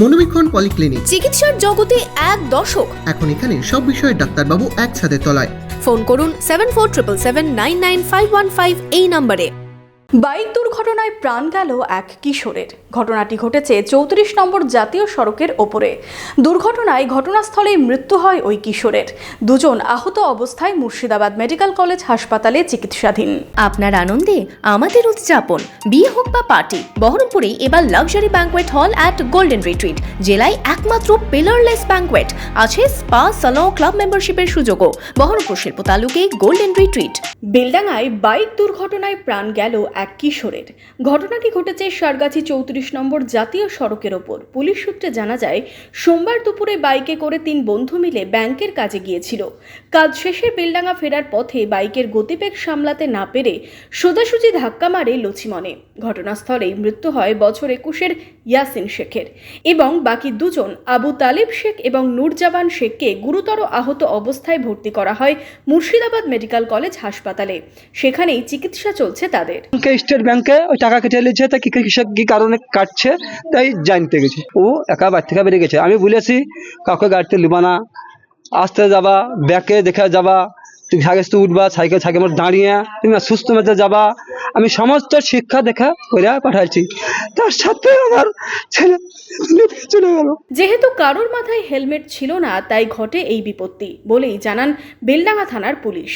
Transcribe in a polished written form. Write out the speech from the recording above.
মনোবীক্ষণ polyclinic, চিকিৎসার জগতে এক দশক। এখন এখানে সব বিষয়ে ডাক্তারবাবু একসাথে তলায়। ফোন করুন 7477999515 এই নম্বরে। বাইক দুর্ঘটনায় প্রাণ গেল এক কিশোরের। ঘটনাটি ঘটেছে 34 নম্বর জাতীয় সড়কের ওপরে। দুর্ঘটনায় ঘটনাস্থলেই মৃত্যু হয় ওই কিশোরের। দুজন আহত অবস্থায় মুর্শিদাবাদ মেডিকেল কলেজ হাসপাতালে চিকিৎসাধীন। আপনার আনন্দে আমাদের উদযাপন। বিয়ে হোক বা পার্টি, বহরমপুরে এবার luxury banquet hall at golden retreat. জেলায় একমাত্র পিলারলেস ব্যাঙ্কোয়েট। আছে স্পা, সালন, ক্লাব মেম্বারশিপের সুযোগও। বহরমপুর শিল্প তালুকে গোল্ডেন রিট্রিট। বেলডাঙ্গায় বাইক দুর্ঘটনায় প্রাণ গেল এক কিশোরের। ঘটনাটি ঘটেছে সারগাছি 34 নম্বর জাতীয় সড়কের ওপর। পুলিশ সূত্রে জানা যায়, সোমবার দুপুরে বাইকে করে 3 বন্ধু মিলে ব্যাংকের কাজে গিয়েছিল। কাজ শেষে বেলডাঙ্গা ফেরার পথে বাইকের গতিবেগ সামলাতে না পেরে সোজাসুজি ধাক্কা মারে লছিমনে। ঘটনাস্থলেই মৃত্যু হয় বছর 21-এর ইয়াসিন শেখের এবং বাকি দুজন আবু তালিব শেখ এবং নূরজাবান শেখকে গুরুতর আহত অবস্থায় ভর্তি করা হয় মুর্শিদাবাদ মেডিকেল কলেজ হাসপাতালে। সেখানেই চিকিৎসা চলছে তাদের। স্টেট ব্যাংকে ওই টাকা কেটে নিয়েছে, তা কি কারণে কাটছে তাই জানতে গেছি। ও একা বাড়ি থেকে বেরিয়ে গেছে। আমি বলেছি কাউকে গাড়িতে লিবা না, আসতে যাবা, ব্যাকে দেখে যাবা, তুমি সাইকেল উঠবা, সাইকেল দাঁড়িয়ে তুমি সুস্থ মেতে যাবা। আমি সমস্ত শিক্ষা দেখা করে পাঠাচ্ছি। তার সাথে আমার ছেলে চলে গেল। যেহেতু কারোর মাথায় হেলমেট ছিল না, তাই ঘটে এই বিপত্তি বলেই জানান বেলডাঙ্গা থানার পুলিশ।